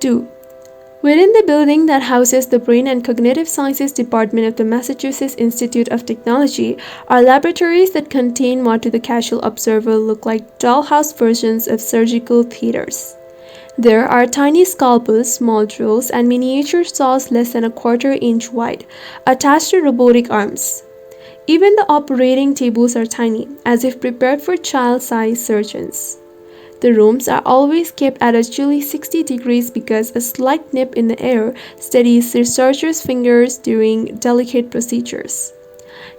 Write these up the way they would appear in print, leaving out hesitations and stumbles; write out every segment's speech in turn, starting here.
2. Within the building that houses the Brain and Cognitive Sciences Department of the Massachusetts Institute of Technology are laboratories that contain what to the casual observer look like dollhouse versions of surgical theaters. There are tiny scalpels, small drills, and miniature saws less than a quarter-inch wide, attached to robotic arms. Even the operating tables are tiny, as if prepared for child-sized surgeons. The rooms are always kept at a chilly 60 degrees because a slight nip in the air steadies researchers' fingers during delicate procedures.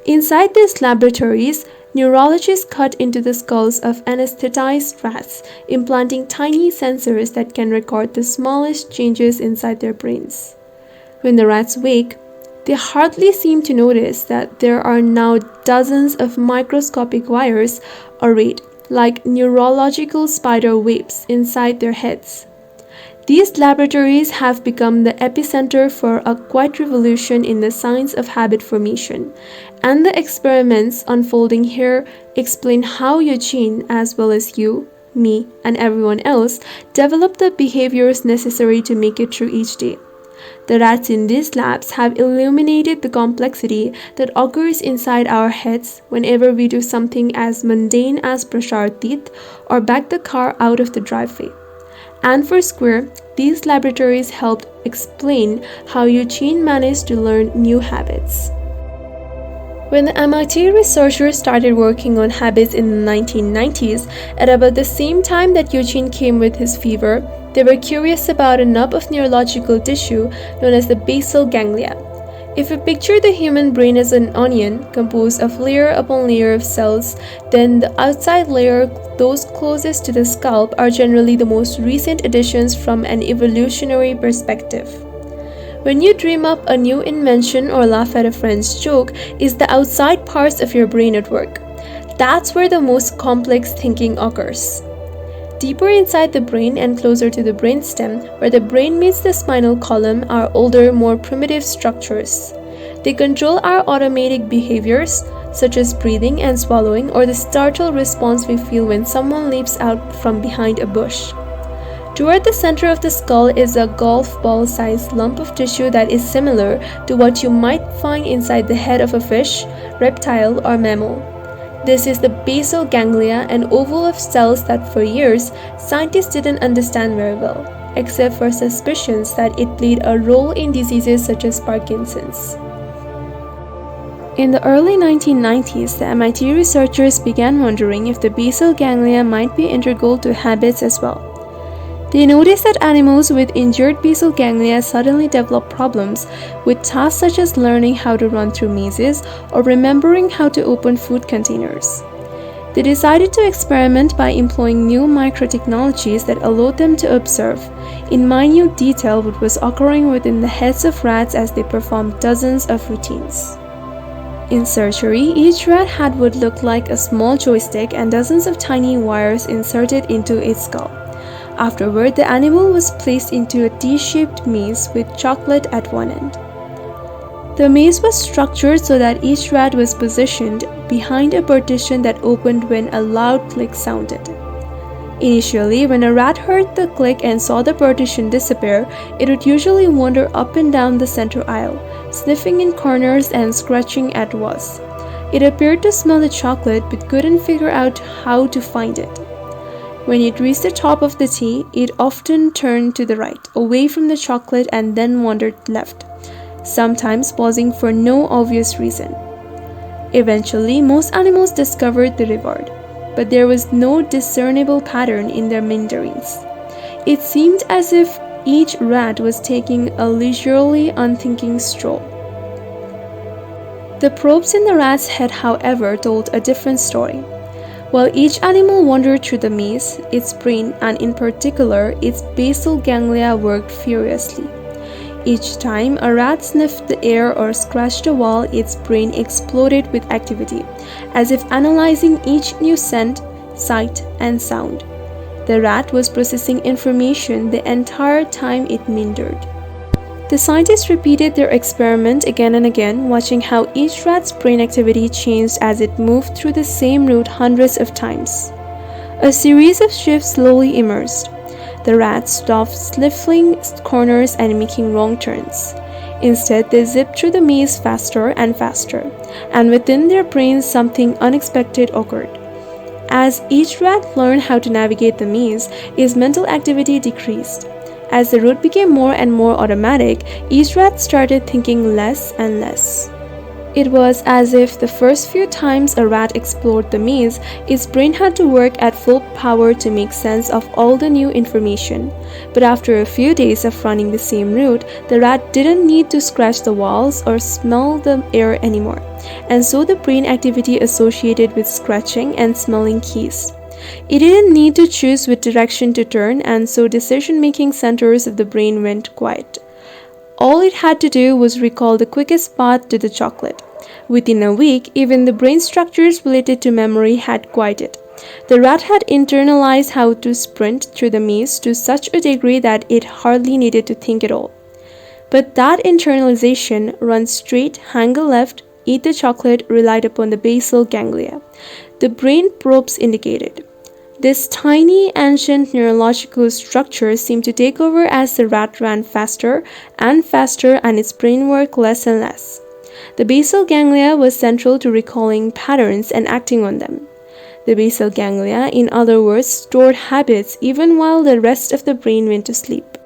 Inside these laboratories, neurologists cut into the skulls of anesthetized rats, implanting tiny sensors that can record the smallest changes inside their brains. When the rats wake, they hardly seem to notice that there are now dozens of microscopic wires arrayed like neurological spider webs inside their heads. These laboratories have become the epicenter for a quiet revolution in the science of habit formation, and the experiments unfolding here explain how Eugene, as well as you, me, and everyone else, develop the behaviors necessary to make it through each day. The rats in these labs have illuminated the complexity that occurs inside our heads whenever we do something as mundane as brush our teeth or back the car out of the driveway. And for Square, these laboratories helped explain how Eugene managed to learn new habits. When the MIT researchers started working on habits in the 1990s, at about the same time that Eugene came with his fever, they were curious about a knob of neurological tissue known as the basal ganglia. If you picture the human brain as an onion composed of layer upon layer of cells, then the outside layer, those closest to the scalp, are generally the most recent additions from an evolutionary perspective. When you dream up a new invention or laugh at a friend's joke, is the outside parts of your brain at work. That's where the most complex thinking occurs. Deeper inside the brain and closer to the brainstem, where the brain meets the spinal column, are older, more primitive structures. They control our automatic behaviors, such as breathing and swallowing, or the startle response we feel when someone leaps out from behind a bush. Toward the center of the skull is a golf ball-sized lump of tissue that is similar to what you might find inside the head of a fish, reptile, or mammal. This is the basal ganglia, an oval of cells that for years scientists didn't understand very well, except for suspicions that it played a role in diseases such as Parkinson's. In the early 1990s, the MIT researchers began wondering if the basal ganglia might be integral to habits as well. They noticed that animals with injured basal ganglia suddenly develop problems with tasks such as learning how to run through mazes or remembering how to open food containers. They decided to experiment by employing new microtechnologies that allowed them to observe, in minute detail, what was occurring within the heads of rats as they performed dozens of routines. In surgery, each rat had what looked like a small joystick and dozens of tiny wires inserted into its skull. Afterward, the animal was placed into a T-shaped maze with chocolate at one end. The maze was structured so that each rat was positioned behind a partition that opened when a loud click sounded. Initially, when a rat heard the click and saw the partition disappear, it would usually wander up and down the center aisle, sniffing in corners and scratching at walls. It appeared to smell the chocolate but couldn't figure out how to find it. When it reached the top of the T, it often turned to the right, away from the chocolate, and then wandered left, sometimes pausing for no obvious reason. Eventually, most animals discovered the reward, but there was no discernible pattern in their meanderings. It seemed as if each rat was taking a leisurely, unthinking stroll. The probes in the rat's head, however, told a different story. While each animal wandered through the maze, its brain, and in particular its basal ganglia, worked furiously. Each time a rat sniffed the air or scratched a wall, its brain exploded with activity, as if analyzing each new scent, sight, and sound. The rat was processing information the entire time it meandered. The scientists repeated their experiment again and again, watching how each rat's brain activity changed as it moved through the same route hundreds of times. A series of shifts slowly emerged. the rats stopped sniffling corners and making wrong turns. Instead, they zipped through the maze faster and faster, and within their brains something unexpected occurred. As each rat learned how to navigate the maze, his mental activity decreased. As the route became more and more automatic, each rat started thinking less and less. It was as if the first few times a rat explored the maze, its brain had to work at full power to make sense of all the new information. But after a few days of running the same route, the rat didn't need to scratch the walls or smell the air anymore, and so the brain activity associated with scratching and smelling ceased. It didn't need to choose which direction to turn, and so decision-making centers of the brain went quiet. All it had to do was recall the quickest path to the chocolate. Within a week, even the brain structures related to memory had quieted. The rat had internalized how to sprint through the maze to such a degree that it hardly needed to think at all. But that internalization, run straight, hang a left, eat the chocolate, relied upon the basal ganglia. The brain probes indicated. This tiny, ancient neurological structure seemed to take over as the rat ran faster and faster and its brain worked less and less. The basal ganglia was central to recalling patterns and acting on them. The basal ganglia, in other words, stored habits even while the rest of the brain went to sleep.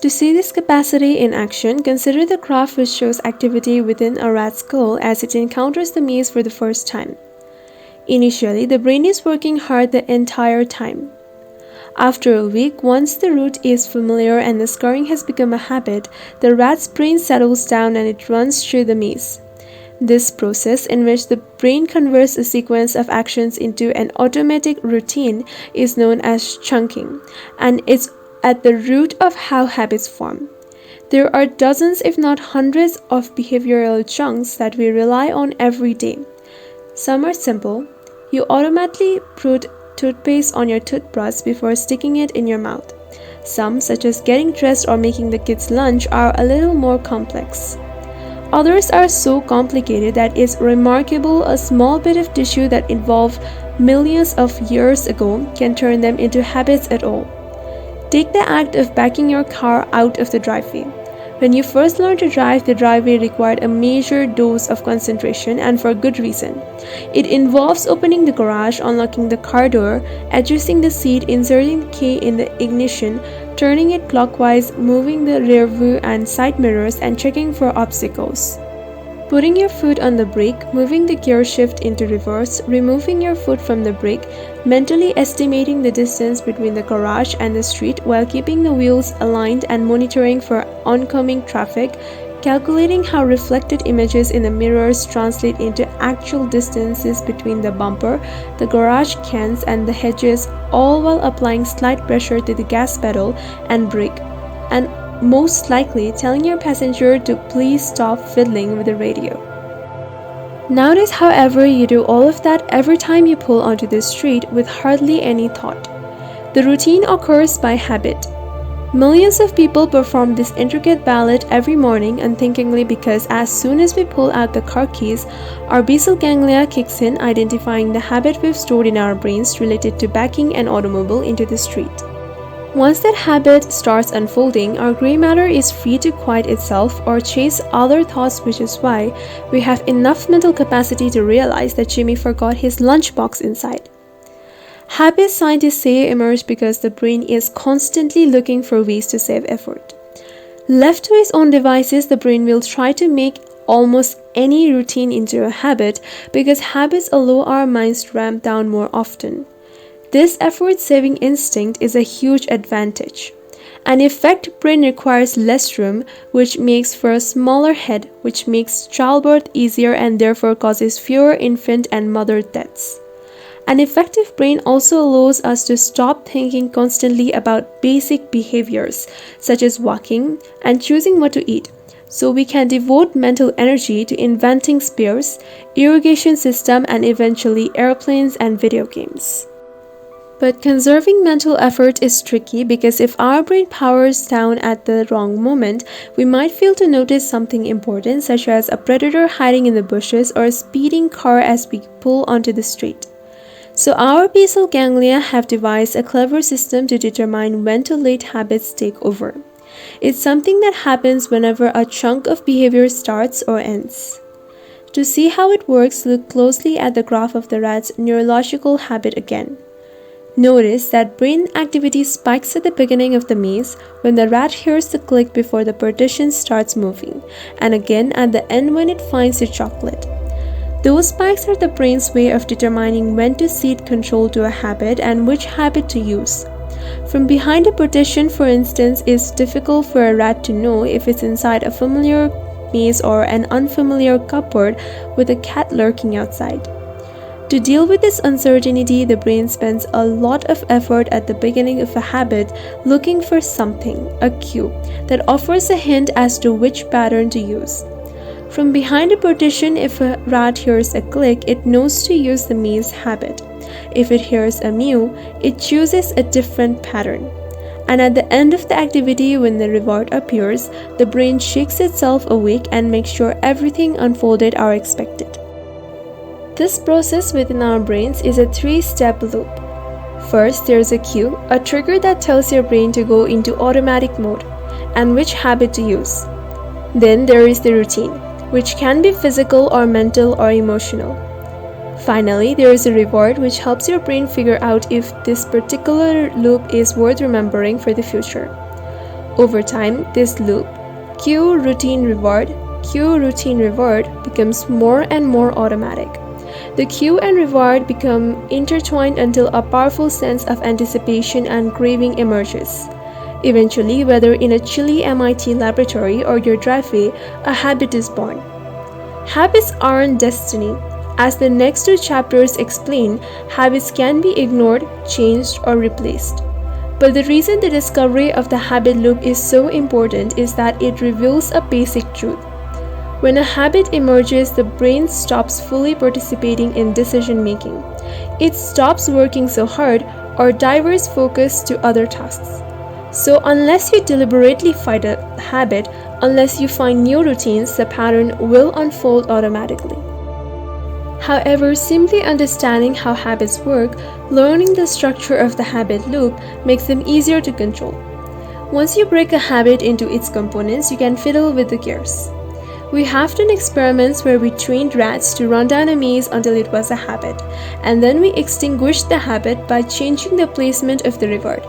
To see this capacity in action, consider the graph which shows activity within a rat's skull as it encounters the maze for the first time. Initially, the brain is working hard the entire time. After a week, once the route is familiar and the scurrying has become a habit, the rat's brain settles down and it runs through the maze. This process, in which the brain converts a sequence of actions into an automatic routine, is known as chunking, and it's at the root of how habits form. There are dozens, if not hundreds, of behavioral chunks that we rely on every day. Some are simple. You automatically put toothpaste on your toothbrush before sticking it in your mouth. Some, such as getting dressed or making the kids' lunch, are a little more complex. Others are so complicated that it's remarkable a small bit of tissue that evolved millions of years ago can turn them into habits at all. Take the act of backing your car out of the driveway. When you first learned to drive, the driveway required a major dose of concentration, and for good reason. It involves opening the garage, unlocking the car door, adjusting the seat, inserting the key in the ignition, turning it clockwise, moving the rear view and side mirrors, and checking for obstacles. Putting your foot on the brake, moving the gear shift into reverse, removing your foot from the brake, mentally estimating the distance between the garage and the street while keeping the wheels aligned and monitoring for oncoming traffic, calculating how reflected images in the mirrors translate into actual distances between the bumper, the garage cans, and the hedges, all while applying slight pressure to the gas pedal and brake, and most likely telling your passenger to please stop fiddling with the radio. Notice, however, you do all of that every time you pull onto the street with hardly any thought. The routine occurs by habit. Millions of people perform this intricate ballet every morning unthinkingly because as soon as we pull out the car keys, our basal ganglia kicks in, identifying the habit we've stored in our brains related to backing an automobile into the street. Once that habit starts unfolding, our gray matter is free to quiet itself or chase other thoughts, which is why we have enough mental capacity to realize that Jimmy forgot his lunchbox inside. Habit scientists say emerge because the brain is constantly looking for ways to save effort. Left to its own devices, the brain will try to make almost any routine into a habit because habits allow our minds to ramp down more often. This effort-saving instinct is a huge advantage. An effective brain requires less room, which makes for a smaller head, which makes childbirth easier and therefore causes fewer infant and mother deaths. An effective brain also allows us to stop thinking constantly about basic behaviors, such as walking and choosing what to eat, so we can devote mental energy to inventing spares, irrigation system, and eventually airplanes and video games. But conserving mental effort is tricky because if our brain powers down at the wrong moment, we might fail to notice something important, such as a predator hiding in the bushes or a speeding car as we pull onto the street. So our basal ganglia have devised a clever system to determine when to let habits take over. It's something that happens whenever a chunk of behavior starts or ends. To see how it works, look closely at the graph of the rat's neurological habit again. Notice that brain activity spikes at the beginning of the maze when the rat hears the click before the partition starts moving, and again at the end when it finds the chocolate. Those spikes are the brain's way of determining when to cede control to a habit and which habit to use. From behind a partition, for instance, it's difficult for a rat to know if it's inside a familiar maze or an unfamiliar cupboard with a cat lurking outside. To deal with this uncertainty, the brain spends a lot of effort at the beginning of a habit looking for something, a cue, that offers a hint as to which pattern to use. From behind a partition, if a rat hears a click, it knows to use the maze habit. If it hears a mew, it chooses a different pattern. And at the end of the activity, when the reward appears, the brain shakes itself awake and makes sure everything unfolded as expected. This process within our brains is a three-step loop. First, there is a cue, a trigger that tells your brain to go into automatic mode and which habit to use. Then there is the routine, which can be physical or mental or emotional. Finally, there is a reward which helps your brain figure out if this particular loop is worth remembering for the future. Over time, this loop, cue, routine, reward, becomes more and more automatic. The cue and reward become intertwined until a powerful sense of anticipation and craving emerges. Eventually, whether in a chilly MIT laboratory or your driveway, a habit is born. Habits aren't destiny. As the next two chapters explain, habits can be ignored, changed, or replaced. But the reason the discovery of the habit loop is so important is that it reveals a basic truth. When a habit emerges, the brain stops fully participating in decision making. It stops working so hard or diverts focus to other tasks. So unless you deliberately fight a habit, unless you find new routines, the pattern will unfold automatically. However, simply understanding how habits work, learning the structure of the habit loop, makes them easier to control. Once you break a habit into its components, you can fiddle with the gears. We have done experiments where we trained rats to run down a maze until it was a habit, and then we extinguished the habit by changing the placement of the reward.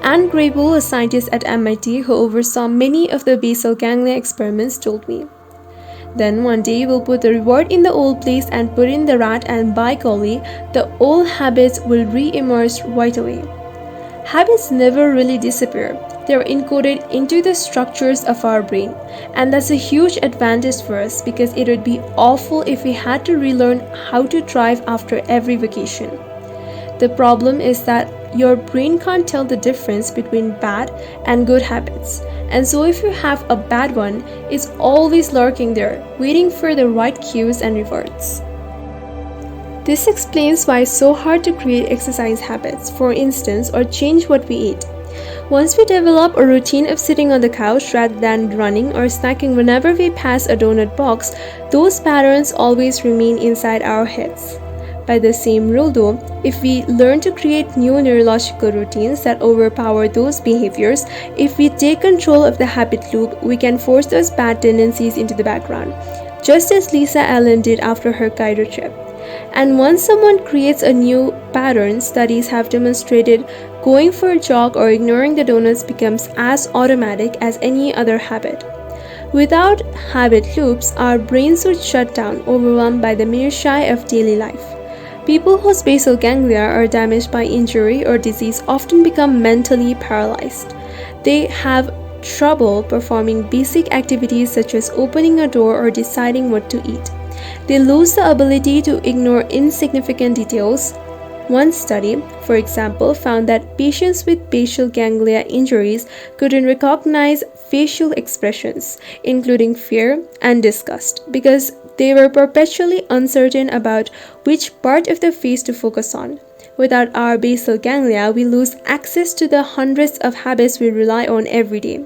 Anne Grable, a scientist at MIT who oversaw many of the basal ganglia experiments, told me. Then one day we'll put the reward in the old place and put in the rat, and by golly, the old habits will re-emerge right away. Habits never really disappear. They're encoded into the structures of our brain, and that's a huge advantage for us because it would be awful if we had to relearn how to drive after every vacation. The problem is that your brain can't tell the difference between bad and good habits, and so if you have a bad one, it's always lurking there, waiting for the right cues and rewards. This explains why it's so hard to create exercise habits, for instance, or change what we eat. Once we develop a routine of sitting on the couch rather than running or snacking whenever we pass a donut box, those patterns always remain inside our heads. By the same rule though, if we learn to create new neurological routines that overpower those behaviors, if we take control of the habit loop, we can force those bad tendencies into the background, just as Lisa Allen did after her Cairo trip. And once someone creates a new pattern, studies have demonstrated going for a jog or ignoring the donuts becomes as automatic as any other habit. Without habit loops, our brains would shut down, overwhelmed by the minutiae of daily life. People whose basal ganglia are damaged by injury or disease often become mentally paralyzed. They have trouble performing basic activities such as opening a door or deciding what to eat. They lose the ability to ignore insignificant details. One study, for example, found that patients with basal ganglia injuries couldn't recognize facial expressions, including fear and disgust, because they were perpetually uncertain about which part of the face to focus on. Without our basal ganglia, we lose access to the hundreds of habits we rely on every day.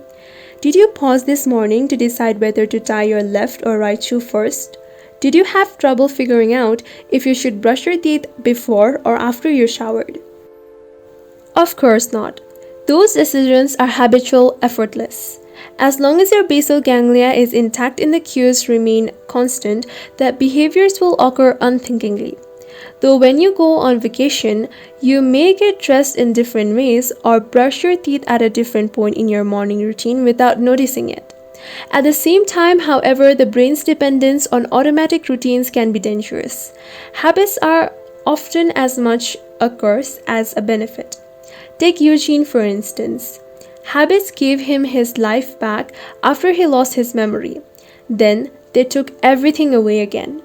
Did you pause this morning to decide whether to tie your left or right shoe first? Did you have trouble figuring out if you should brush your teeth before or after you showered? Of course not. Those decisions are habitual, effortless. As long as your basal ganglia is intact and the cues remain constant, the behaviors will occur unthinkingly. Though when you go on vacation, you may get dressed in different ways or brush your teeth at a different point in your morning routine without noticing it. At the same time, however, the brain's dependence on automatic routines can be dangerous. Habits are often as much a curse as a benefit. Take Eugene for instance. Habits gave him his life back after he lost his memory. Then they took everything away again.